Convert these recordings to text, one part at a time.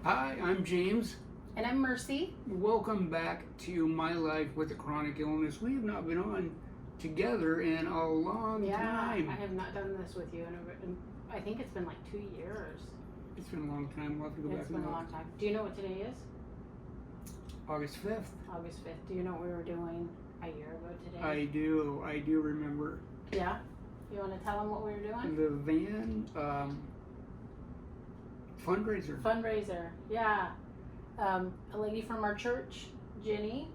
Hi, I'm James. And I'm Mercy. Welcome back to My Life with a Chronic Illness. We have not been on together in a long time. I have not done this with you I think it's been like 2 years. It's been a long time. We'll have to go back It's and been a look. long time. Do you know what today is? August 5th. August 5th. Do you know what we were doing a year ago today? I do remember. Yeah? You want to tell them what we were doing? The van fundraiser. Fundraiser. Yeah. A lady from our church, Jenny.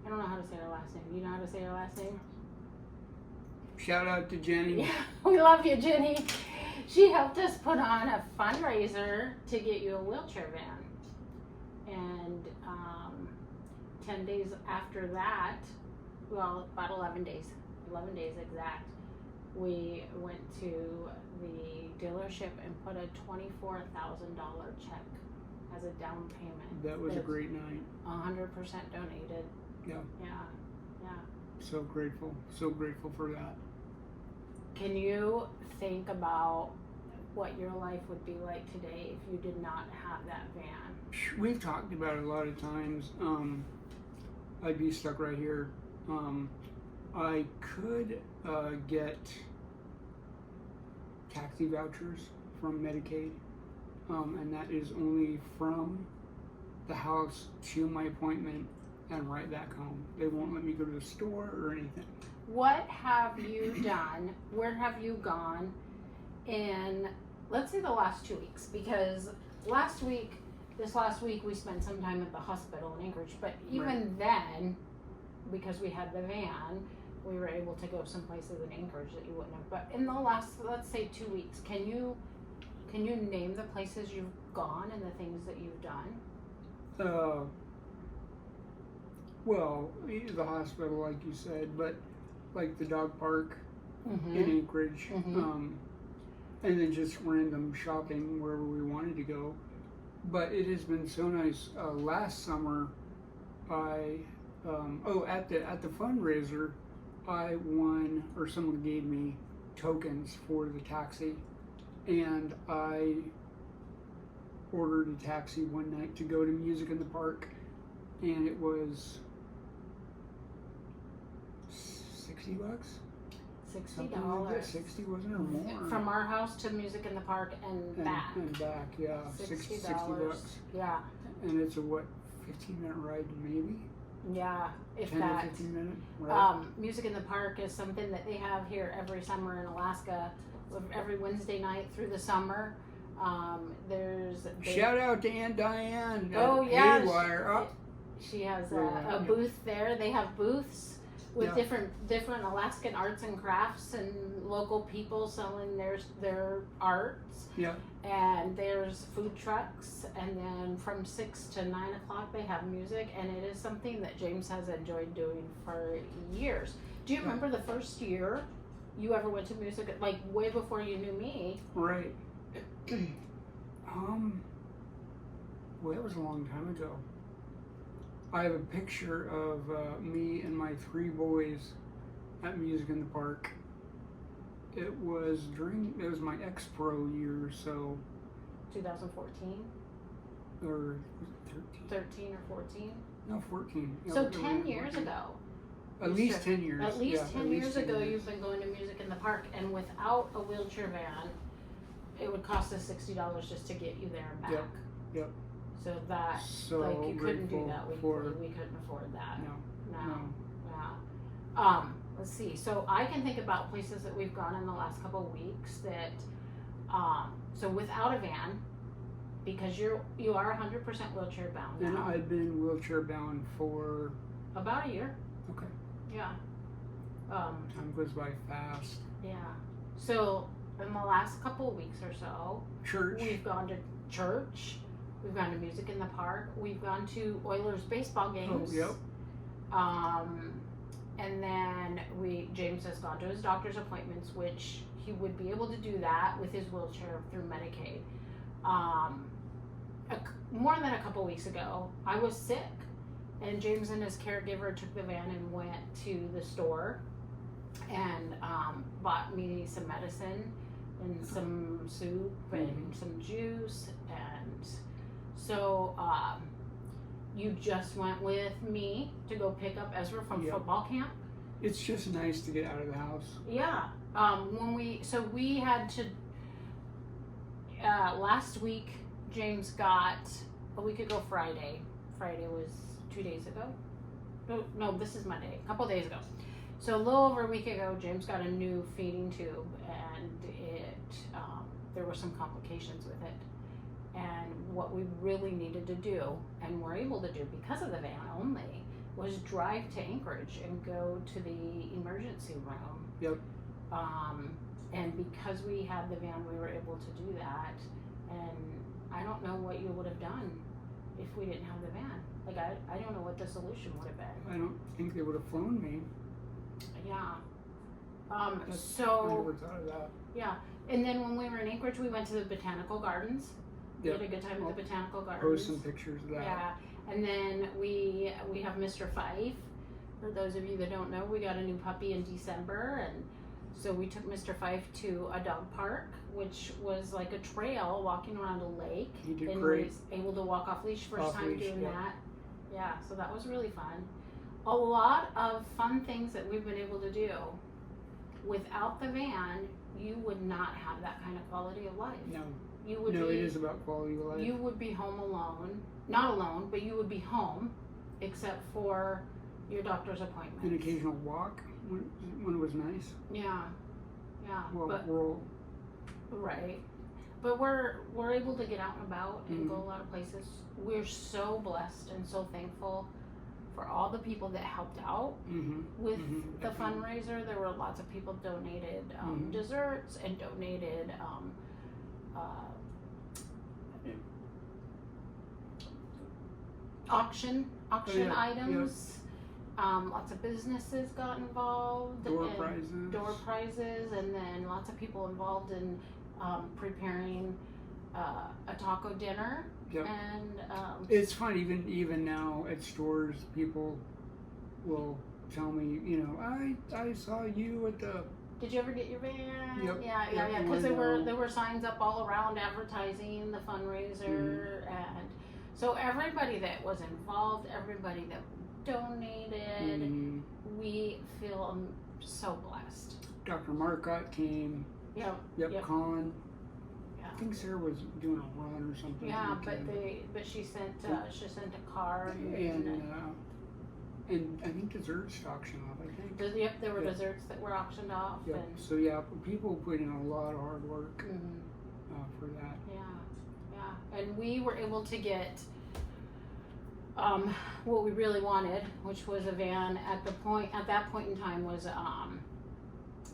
I don't know how to say her last name. You know how to say her last name? Shout out to Jenny. Yeah, we love you, Jenny. She helped us put on a fundraiser to get you a wheelchair van. And 10 days after that, well, about 11 days exact, we went to the dealership and put a $24,000 check as a down payment. That was a great night. 100% donated. Yeah. Yeah. So grateful for that. Can you think about what your life would be like today if you did not have that van? We've talked about it a lot of times. I'd be stuck right here. I could get taxi vouchers from Medicaid, and that is only from the house to my appointment and right back home. They won't let me go to the store or anything. What have you done? Where have you gone in, let's say, the last 2 weeks? Because this last week we spent some time at the hospital in Anchorage, but even then, because we had the van, we were able to go some places in Anchorage that you wouldn't have. But in the last, let's say, 2 weeks, can you name the places you've gone and the things that you've done? Well, the hospital, like you said, but like the dog park in Anchorage, and then just random shopping wherever we wanted to go. But it has been so nice. Last summer, at the fundraiser, I won, or someone gave me tokens for the taxi, and I ordered a taxi one night to go to Music in the Park, and it was $60. $60. 60, wasn't it, or more? From our house to Music in the Park and back. And back, yeah. $60. Yeah. And it's a 15-minute ride, maybe? Yeah, if 10 that. or 15 minute ride. Music in the Park is something that they have here every summer in Alaska, every Wednesday night through the summer. Shout out to Aunt Diane. Oh, yeah. Haywire. She has a booth there. They have booths with different Alaskan arts and crafts and local people selling their arts. Yeah. And there's food trucks, and then from 6 to 9 o'clock they have music, and it is something that James has enjoyed doing for years. Do you remember the first year you ever went to music, like way before you knew me? Right. Well, that was a long time ago. I have a picture of me and my 3 boys at Music in the Park. It was my ex-pro year, so 2014? Or 13 or 14? No, 14. So 10 years ago. At least 10 years. At least 10 years ago, 10 years. you've been going to Music in the Park, and without a wheelchair van, it would cost us $60 just to get you there and back. Yep. So you couldn't do that weekly. We couldn't afford that. No. Yeah. Let's see. So I can think about places that we've gone in the last couple of weeks that, so without a van, because you are 100% wheelchair bound now. And I've been wheelchair bound for about a year. Okay. Yeah. Time goes by fast. Yeah. So in the last couple of weeks or so, we've gone to church. We've gone to Music in the Park. We've gone to Oilers baseball games. Oh, yep. And then James has gone to his doctor's appointments, which he would be able to do that with his wheelchair through Medicaid. More than a couple weeks ago, I was sick, and James and his caregiver took the van and went to the store and bought me some medicine and some soup and some juice and So you just went with me to go pick up Ezra from Yep. football camp. It's just nice to get out of the house. Yeah. We had to last week. James got a week ago Friday. Friday was 2 days ago. No, this is Monday. A couple days ago. So a little over a week ago, James got a new feeding tube, and there were some complications with it. And what we really needed to do, and were able to do because of the van only, was drive to Anchorage and go to the emergency room. Yep. And because we had the van, we were able to do that. And I don't know what you would have done if we didn't have the van. Like, I don't know what the solution would have been. I don't think they would have flown me. Yeah. I So, never thought of that. yeah. And then when we were in Anchorage, we went to the Botanical Gardens. We Yep. had a good time at the Botanical Post Gardens. some pictures of that. Yeah. And then we have Mr. Fife. For those of you that don't know, we got a new puppy in December, and so we took Mr. Fife to a dog park, which was like a trail walking around a lake. He did and great. was able to walk off leash, first Off time leash, doing yeah. that. Yeah, so that was really fun. A lot of fun things that we've been able to do. Without the van, you would not have that kind of quality of life. No. You would No, be, it is about quality of life. you would be home alone. Not alone, but you would be home, except for your doctor's appointments. An occasional walk when it was nice. Yeah, yeah. Well, but we're all, right, but we're able to get out and about and go Mhm. a lot of places. We're so blessed and so thankful for all the people that helped out with the definitely. fundraiser. There were lots of people donated Mhm. desserts and donated auction yeah, items. Lots of businesses got involved. Door and prizes. Door prizes, and then lots of people involved in preparing a taco dinner. Yep. And It's fun, even now at stores, people will tell me, I saw you at the. did you ever get your van? Yep. Yeah. Yep, Because there were window. signs up all around advertising the fundraiser, and so everybody that was involved, everybody that donated, Mhm. we feel so blessed. Dr. Marcotte came. Yep. Yep. Colin. Yeah. I think Sarah was doing a run or something. Yeah, weekend. but she sent a card And I think desserts to auction off. I think. Yep, there were Yep. desserts that were auctioned off. Yep. And So yeah, people put in a lot of hard work mhm, for that. yeah, and we were able to get what we really wanted, which was a van. At that point in time, was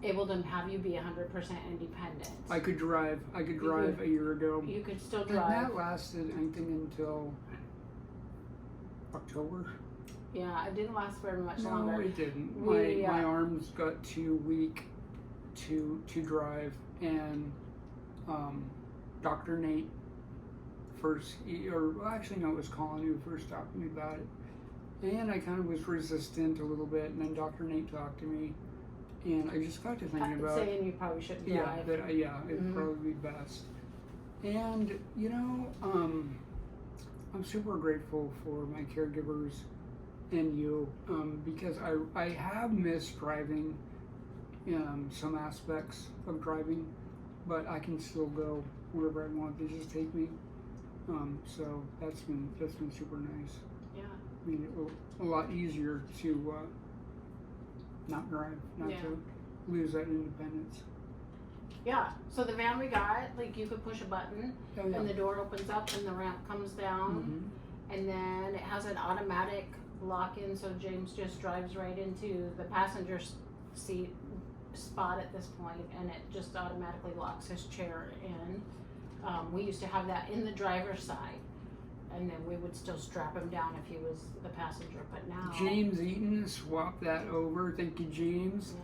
able to have you be 100% independent. I could drive a year ago. You could still And drive. that lasted, I think, until October. Yeah, it didn't last very much No, longer. it didn't. We, My arms got too weak to drive, and Dr. Nate actually no, it was Colin who first talked to me about it, and I kind of was resistant a little bit, and then Dr. Nate talked to me, and I just got to thinking about saying you probably shouldn't drive. it'd Mhm. probably be best. And I'm super grateful for my caregivers and you, because I have missed driving some aspects of driving, but I can still go wherever I want. They just take me. So that's been super nice. Yeah. I mean, a lot easier to not drive, not Yeah. to lose that independence. Yeah. So the van we got, like you could push a button Oh, yeah. and the door opens up and the ramp comes down. Mhm. And then it has an automatic lock-in, so James just drives right into the passenger seat spot at this point, and it just automatically locks his chair in. We used to have that in the driver's side, and then we would still strap him down if he was the passenger, but now... James Eaton swapped that over. Thank you, James.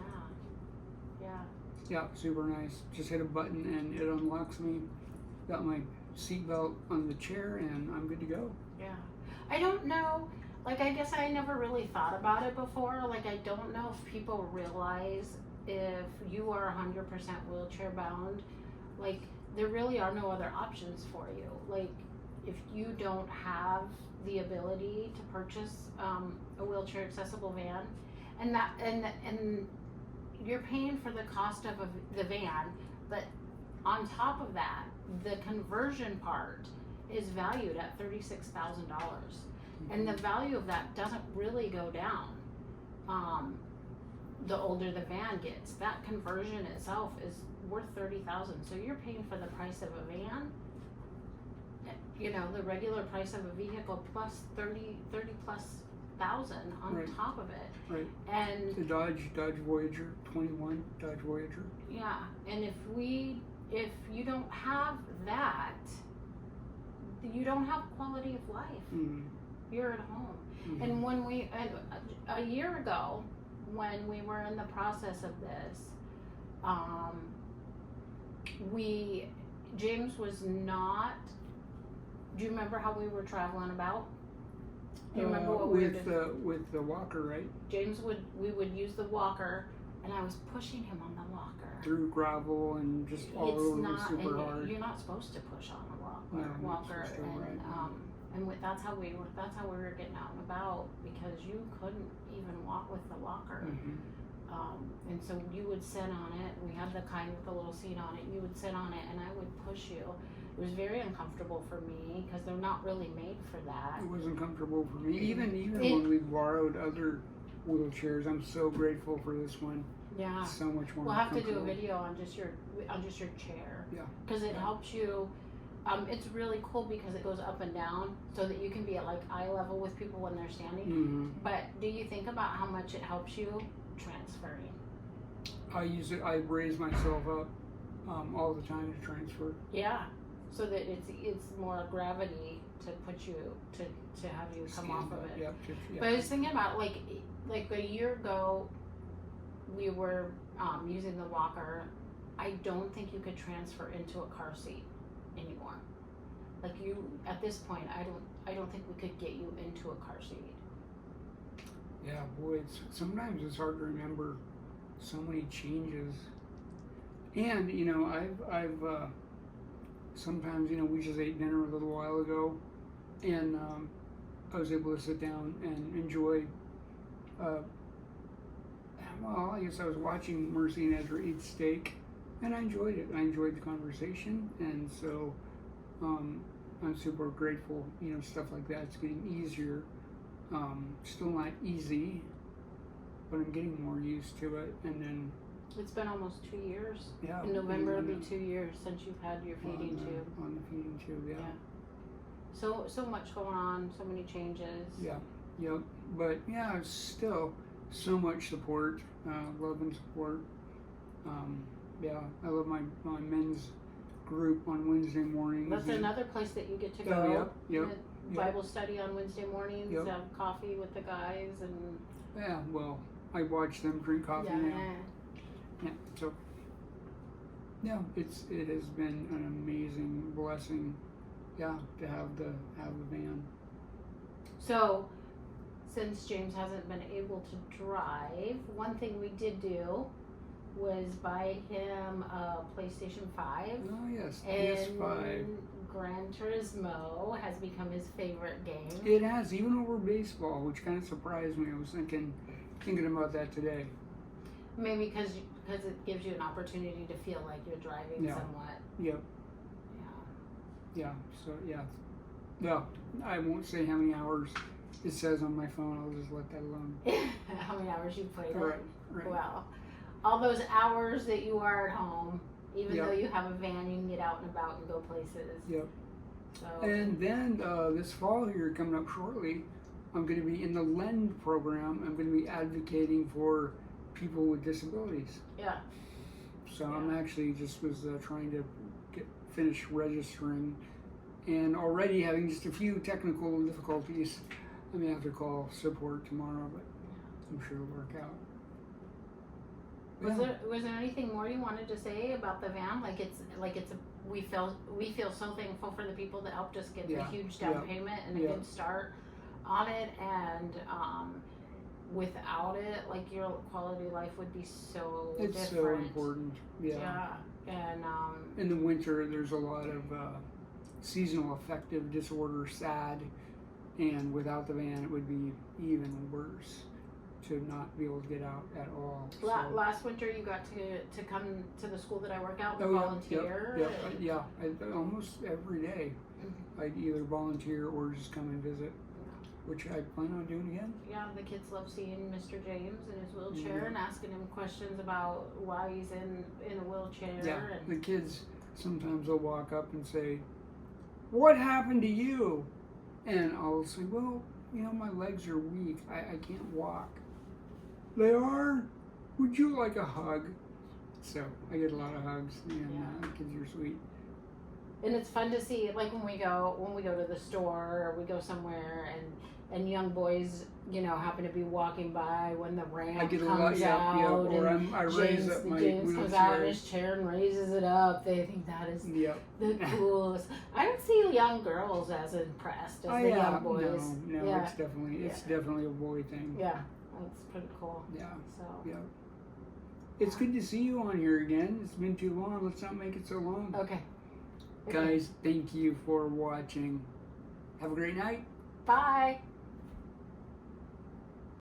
Yeah. Yeah, super nice. Just hit a button and it unlocks me. Got my seatbelt on the chair and I'm good to go. Yeah. I don't know, like, I guess I never really thought about it before. Like, I don't know if people realize if you are 100% wheelchair bound, like, there really are no other options for you. Like, if you don't have the ability to purchase a wheelchair accessible van, and you're paying for the cost of the van, but on top of that, the conversion part is valued at $36,000, and the value of that doesn't really go down. The older the van gets, that conversion itself is worth $30,000. So you're paying for the price of a van, you know, the regular price of a vehicle plus 30 plus thousand on Right. top of it. Right. And The Dodge Voyager 21 Dodge Voyager. yeah, and if you don't have that, you don't have quality of life. Mm-hmm. You're at home. Mm-hmm. And when a year ago, when we were in the process of this, James was not. Do you remember how we were traveling about? Do you remember what we were doing? With the walker, right? We would use the walker, and I was pushing him on the walker. Through gravel and just all over super hard. You're not supposed to push on a No, walker, to, right. that's how we were getting out and about, because you couldn't even walk with the walker. Mm-hmm. And so you would sit on it. We had the kind with the little seat on it. You would sit on it, and I would push you. It was very uncomfortable for me because they're not really made for that. It wasn't comfortable for me. Even when we borrowed other wheelchairs, I'm so grateful for this one. Yeah. It's so much more. We'll have to do a video on just your chair. Yeah. Because it helps you. It's really cool because it goes up and down so that you can be at like eye level with people when they're standing. Mm-hmm. But do you think about how much it helps you transferring? I use it. I raise myself up all the time to transfer. Yeah. So that it's more gravity to put you to have you come off of it. Yep. But I was thinking about like a year ago, we were using the walker. I don't think you could transfer into a car seat anymore. Like at this point, I don't think we could get you into a car seat. Yeah, boy, sometimes it's hard to remember so many changes. And you know, I've sometimes, you know, we just ate dinner a little while ago, and I was able to sit down and enjoy. Well, I guess I was watching Mercy and Ezra eat steak, and I enjoyed it. I enjoyed the conversation, and so I'm super grateful. You know, stuff like that. It's getting easier. Still not easy, but I'm getting more used to it. And then it's been almost 2 years. Yeah. In November it'll be 2 years since you've had your feeding tube. On the feeding tube, yeah. So much going on, so many changes. Yeah. Yep. But yeah, it's still so much support, love and support. Yeah, I love my men's group on Wednesday mornings. That's another place that you get to go. Oh, yep. Bible study on Wednesday mornings, Yep. have coffee with the guys, and Yeah, well, I watch them drink coffee now. Yeah, so yeah, it has been an amazing blessing, yeah, to have the van. So, since James hasn't been able to drive, one thing we did do was buy him a PlayStation 5. Oh yes, And PS5. Gran Turismo has become his favorite game. It has, even over baseball, which kind of surprised me. I was thinking about that today. Maybe because it gives you an opportunity to feel like you're driving somewhat. Yep. Yeah. Yeah. So yeah. I won't say how many hours it says on my phone. I'll just let that alone. How many hours you played it? Right. Well, all those hours that you are at home, even though you have a van, you can get out and about and go places. Yep. So. And then this fall here, coming up shortly, I'm going to be in the LEND program. I'm going to be advocating for people with disabilities. Yeah. So I'm actually just was trying to finish registering, and already having just a few technical difficulties. I may have to call support tomorrow, but I'm sure it'll work out. Was there anything more you wanted to say about the van? We feel so thankful for the people that helped us get the huge down payment and a good start on it, and without it, like, your quality of life would be so different. It's so important. Yeah. And in the winter, there's a lot of seasonal affective disorder, SAD, and without the van it would be even worse to not be able to get out at all. So, Last winter, you got to come to the school that I work out and oh, yeah, volunteer. Almost every day. I'd either volunteer or just come and visit, which I plan on doing again. Yeah, the kids love seeing Mr. James in his wheelchair and asking him questions about why he's in a wheelchair. Yeah, And the kids sometimes will walk up and say, "What happened to you?" And I'll say, "Well, my legs are weak. I can't walk." They are? Would you like a hug? So I get a lot of hugs, and the kids are sweet. And it's fun to see, like when we go to the store or we go somewhere, and young boys, happen to be walking by when the ramp I get a comes lot, out, or and I raise up my James comes out of wheelchair. his chair and raises it up. They think that is Yep. the coolest. I don't see young girls as impressed as the young boys. No, Yeah. it's definitely a boy thing. Yeah, that's pretty cool. Yeah. So Yeah. It's good to see you on here again. It's been too long. Let's not make it so long. okay. Guys, thank you for watching. Have a great night. Bye.